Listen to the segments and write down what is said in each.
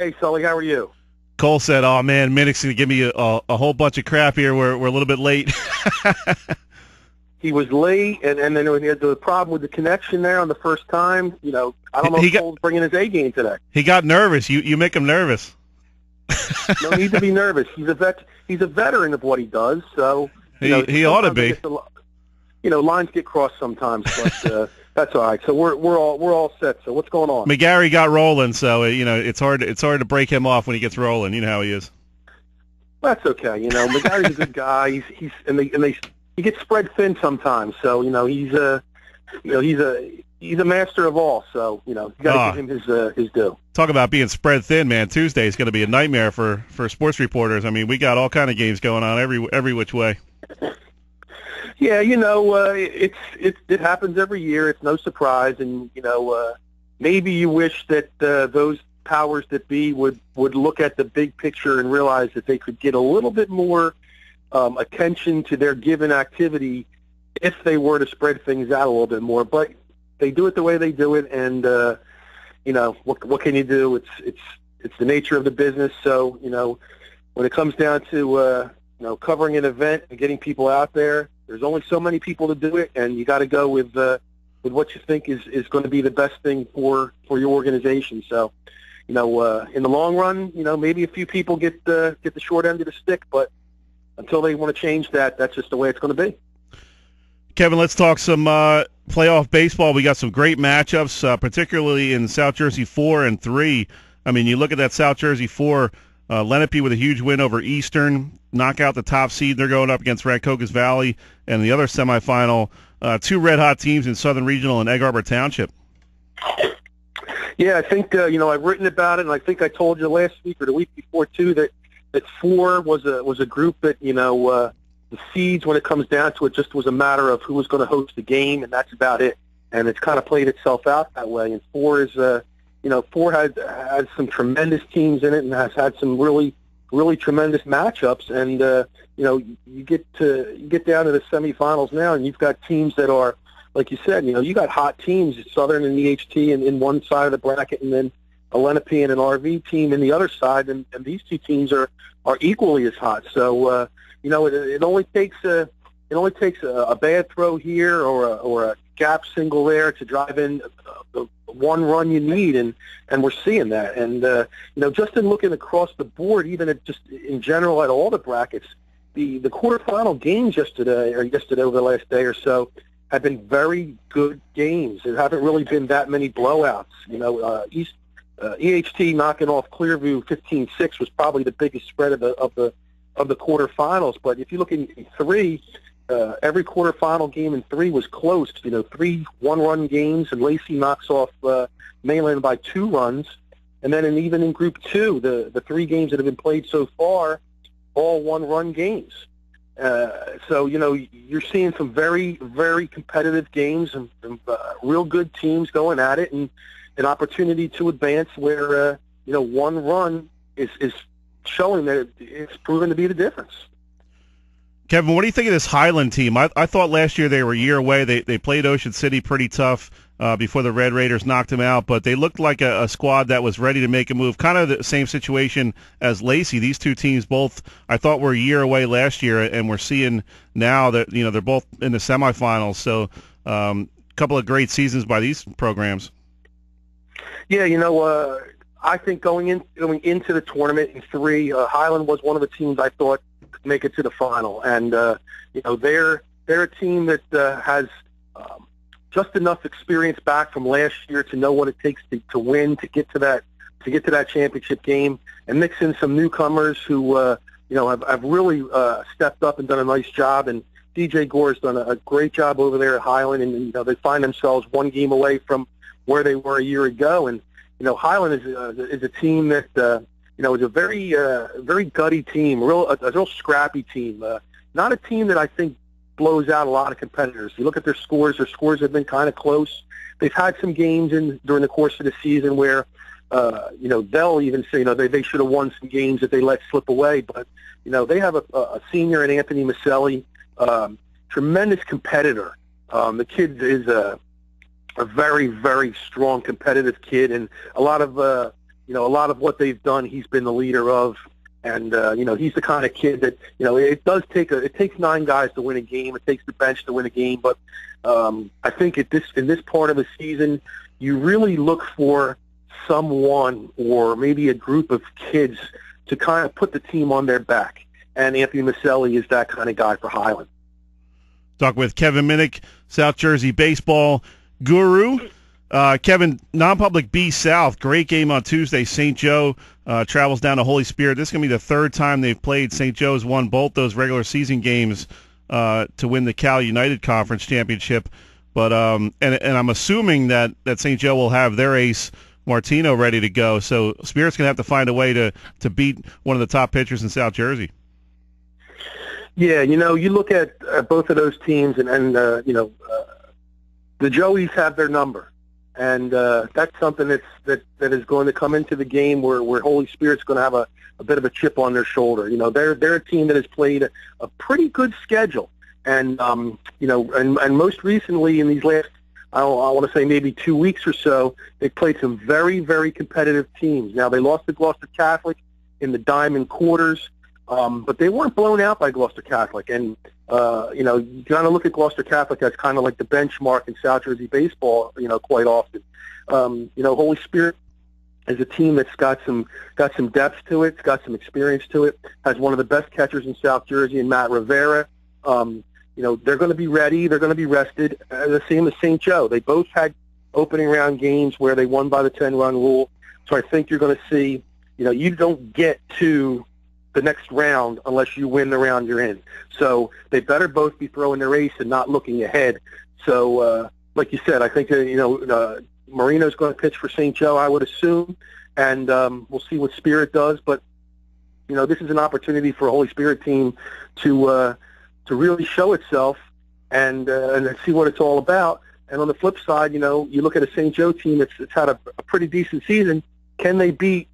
Hey, Sully, how are you? Cole said, "Oh man, Minnick's gonna give me a whole bunch of crap here. We're a little bit late." He was late, and then he had the problem with the connection there on the first time. I don't know He if got Cole's bringing his A game today. he got nervous. You make him nervous. No need to be nervous. He's a veteran of what he does, so He ought to be. Lines get crossed sometimes, but that's all right. So we're all set. So what's going on? McGarry got rolling, so it's hard to break him off when he gets rolling. You know how he is. That's okay. McGarry's a good guy. He gets spread thin sometimes. So he's a master of all. So you got to give him his due. Talk about being spread thin, man. Tuesday is going to be a nightmare for sports reporters. I mean, we got all kind of games going on every which way. Yeah, it happens every year. It's no surprise, and maybe you wish that those powers that be would look at the big picture and realize that they could get a little bit more attention to their given activity if they were to spread things out a little bit more. But they do it the way they do it, and what can you do? It's the nature of the business. So when it comes down to covering an event and getting people out there, there's only so many people to do it, and you got to go with what you think is going to be the best thing for your organization. So, in the long run, maybe a few people get the short end of the stick, but until they want to change that, that's just the way it's going to be. Kevin, let's talk some playoff baseball. We got some great matchups, particularly in South Jersey 4 and 3. I mean, you look at that South Jersey 4. Lenape with a huge win over Eastern, knock out the top seed. They're going up against Rancocas Valley, and the other semifinal, two red-hot teams in Southern Regional and Egg Harbor Township. Yeah, I think I've written about it, and I think I told you last week or the week before too that 4 was a group that the seeds, when it comes down to it, just was a matter of who was going to host the game, and that's about it. And it's kind of played itself out that way. And 4 is 4 has some tremendous teams in it and has had some really, really tremendous matchups. And you get down to the semifinals now, and you've got teams that are, like you said, you got hot teams, Southern and EHT in one side of the bracket, and then a Lenape and an RV team in the other side, and these two teams are equally as hot. So it only takes a bad throw here or a gap single there to drive in the one run you need, and we're seeing that. And just in looking across the board, even at just in general at all the brackets, the quarterfinal games yesterday over the last day or so have been very good games. There haven't really been that many blowouts. EHT knocking off Clearview 15-6 was probably the biggest spread of the quarterfinals. But if you look in 3, every quarterfinal game in 3 was close. 3 one-run games, and Lacey knocks off Mainland by 2 runs. And then even in Group 2, the 3 games that have been played so far, all one-run games. So you're seeing some very, very competitive games and real good teams going at it, and an opportunity to advance where one run is showing that it's proven to be the difference. Kevin, what do you think of this Highland team? I thought last year they were a year away. They played Ocean City pretty tough before the Red Raiders knocked them out, but they looked like a squad that was ready to make a move. Kind of the same situation as Lacey. These two teams both, I thought, were a year away last year, and we're seeing now that they're both in the semifinals. So a couple of great seasons by these programs. Yeah, I think going into the tournament in 3, Highland was one of the teams I thought could make it to the final, and they're a team that has just enough experience back from last year to know what it takes to win, to get to that championship game, and mix in some newcomers who have really stepped up and done a nice job. And DJ Gore's done a great job over there at Highland, and they find themselves one game away from where they were a year ago. And Highland is a team that is a very very gutty team, a real scrappy team. Not a team that I think blows out a lot of competitors. You look at their scores have been kind of close. They've had some games during the course of the season where they'll even say they should have won some games that they let slip away. But they have a senior in Anthony Maselli, tremendous competitor. The kid is a very, very strong competitive kid, and a lot of a lot of what they've done, he's been the leader of. And, he's the kind of kid that, it takes 9 guys to win a game. It takes the bench to win a game. But I think in this part of the season, you really look for someone or maybe a group of kids to kind of put the team on their back. And Anthony Maselli is that kind of guy for Highland. Talk with Kevin Minnick, South Jersey baseball guru. Kevin, non-public B South, great game on Tuesday. St. Joe travels down to Holy Spirit. This is going to be the 3rd time they've played. St. Joe's won both those regular season games to win the Cal United Conference Championship. But and I'm assuming that St. Joe will have their ace, Martino, ready to go. So Spirit's going to have to find a way to beat one of the top pitchers in South Jersey. Yeah, you look at both of those teams, and the Joeys have their number. And that's something that is going to come into the game where Holy Spirit's going to have a bit of a chip on their shoulder. They're a team that has played a pretty good schedule, and and most recently in these last, I want to say maybe 2 weeks or so, they've played some very, very competitive teams. Now they lost to Gloucester Catholic in the Diamond Quarters, but they weren't blown out by Gloucester Catholic. And you kind of look at Gloucester Catholic as kind of like the benchmark in South Jersey baseball, quite often. Holy Spirit is a team that's got some depth to it, it's got some experience to it, has one of the best catchers in South Jersey in Matt Rivera. They're going to be ready, they're going to be rested, the same as St. Joe. They both had opening round games where they won by the 10-run rule. So I think you're going to see, you don't get to the next round unless you win the round you're in. So they better both be throwing their ace and not looking ahead. So, like you said, I think Marino's going to pitch for St. Joe, I would assume, and we'll see what Spirit does. But this is an opportunity for a Holy Spirit team to really show itself and see what it's all about. And on the flip side, you look at a St. Joe team that's had a pretty decent season. Can they beat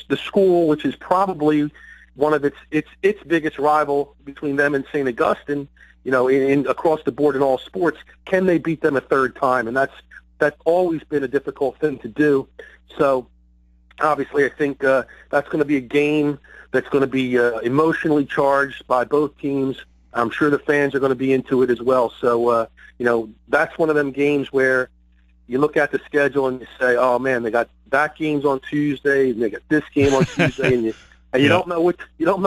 the school, which is probably one of its biggest rival between them and St. Augustine, in across the board in all sports? Can they beat them a 3rd time? And that's always been a difficult thing to do. So obviously I think that's going to be a game that's going to be emotionally charged by both teams. I'm sure the fans are going to be into it as well. So, that's one of them games where you look at the schedule and you say, oh, man, they got that game's on Tuesday, and they got this game on Tuesday, and you don't know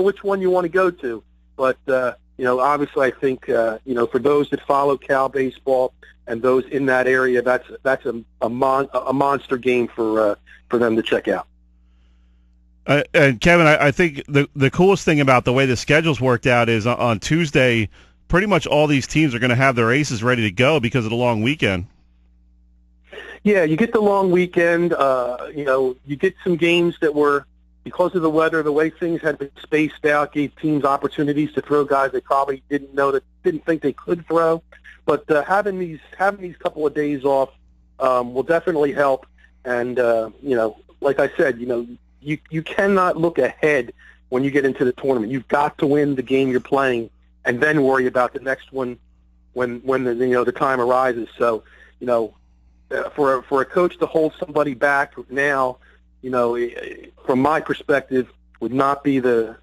which one you want to go to. But, obviously I think, for those that follow Cal baseball and those in that area, that's a monster game for them to check out. And Kevin, I think the coolest thing about the way the schedule's worked out is on Tuesday, pretty much all these teams are going to have their aces ready to go because of the long weekend. Yeah, you get the long weekend. You get some games that were, because of the weather, the way things had been spaced out, gave teams opportunities to throw guys they probably didn't think they could throw. But having these couple of days off will definitely help. And like I said, you cannot look ahead when you get into the tournament. You've got to win the game you're playing, and then worry about the next one when the time arises. So for a coach to hold somebody back now, from my perspective, would not be the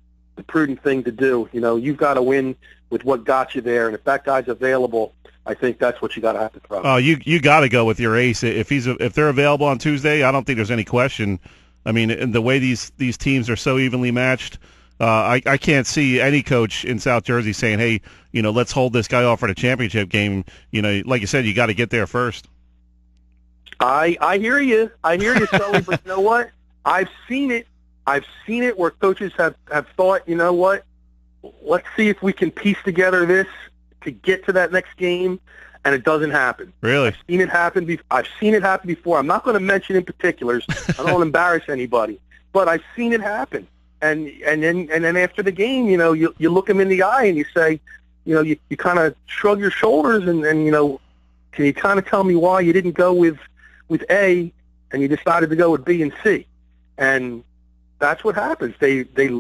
prudent thing to do. You've got to win with what got you there, and if that guy's available, I think that's what you got to have to throw. Oh, you got to go with your ace. If they're available on Tuesday, I don't think there's any question. I mean, in the way these teams are so evenly matched, I can't see any coach in South Jersey saying, hey, let's hold this guy off for the championship game. Like you said, you got to get there first. I hear you, Sully, but you know what? I've seen it where coaches have thought, what? Let's see if we can piece together this to get to that next game, and it doesn't happen. Really? I've seen it happen before. I'm not going to mention in particulars. I don't want to embarrass anybody, but I've seen it happen. And then after the game, you look them in the eye and you say, you kind of shrug your shoulders and can you kind of tell me why you didn't go with A and you decided to go with B and C? And that's what happens. They're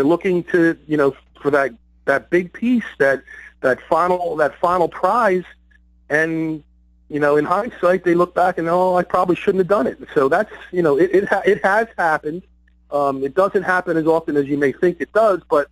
looking to for that big piece, that final prize, and in hindsight, they look back and, I probably shouldn't have done it. So that's, it has happened. It doesn't happen as often as you may think it does, but,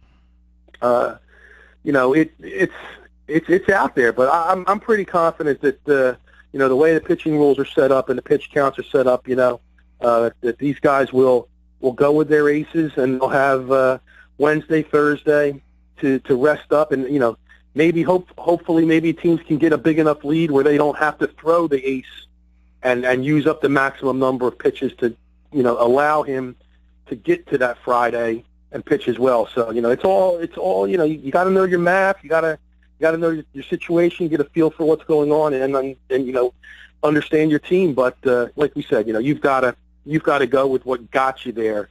it's out there. But I'm pretty confident that, the way the pitching rules are set up and the pitch counts are set up, that these guys will go with their aces, and they'll have Wednesday, Thursday to rest up, and maybe hopefully maybe teams can get a big enough lead where they don't have to throw the ace and use up the maximum number of pitches to allow him to get to that Friday and pitch as well. So it's all you got to know your math, you got to know your situation, get a feel for what's going on, and understand your team. But like we said, you've got to go with what got you there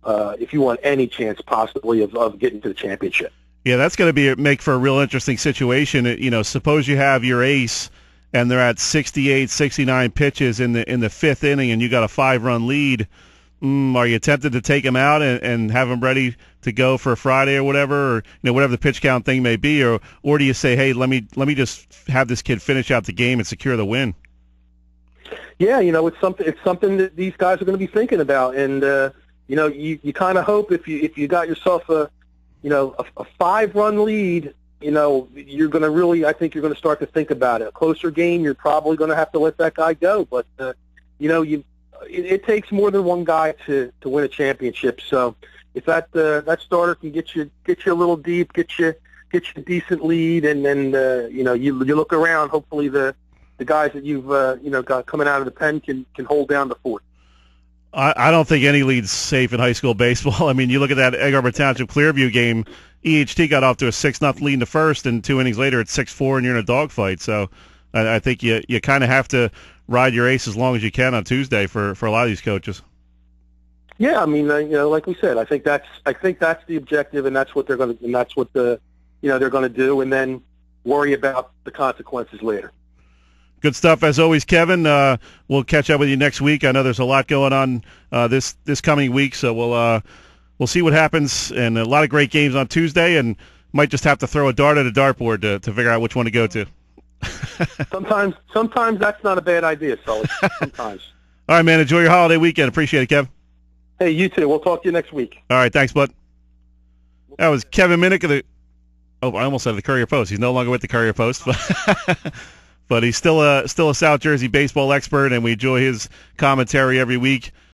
if you want any chance possibly of getting to the championship. Yeah, that's going to make for a real interesting situation. Suppose you have your ace and they're at 68, 69 pitches in the fifth inning, and you got a 5-run lead. Are you tempted to take him out and have him ready to go for Friday or whatever, or whatever the pitch count thing may be, or do you say, hey, let me just have this kid finish out the game and secure the win? Yeah, it's something that these guys are going to be thinking about, and you kind of hope if you got yourself a 5-run lead, you're going to really, I think you're going to start to think about it. A closer game, you're probably going to have to let that guy go, but it takes more than one guy to win a championship. So if that starter can get you a little deep, get you a decent lead, and then you look around. Hopefully the guys that you've got coming out of the pen can hold down the fort. I don't think any lead's safe in high school baseball. I mean, you look at that Egg Harbor Township Clearview game. EHT got off to a 6-0 lead in the first, and 2 innings later it's 6-4, and you're in a dogfight. So I think you kind of have to ride your ace as long as you can on Tuesday for a lot of these coaches. Yeah, I mean, like we said, I think that's the objective, and that's what they're going to, and that's what they're going to do, and then worry about the consequences later. Good stuff as always, Kevin. We'll catch up with you next week. I know there's a lot going on this coming week, so we'll see what happens, and a lot of great games on Tuesday, and might just have to throw a dart at a dartboard to figure out which one to go to. Sometimes that's not a bad idea, Sully. Sometimes. All right, man. Enjoy your holiday weekend. Appreciate it, Kev. Hey, you too. We'll talk to you next week. All right. Thanks, bud. That was Kevin Minnick of the. Oh, I almost said the Courier Post. He's no longer with the Courier Post, but he's still a South Jersey baseball expert, and we enjoy his commentary every week.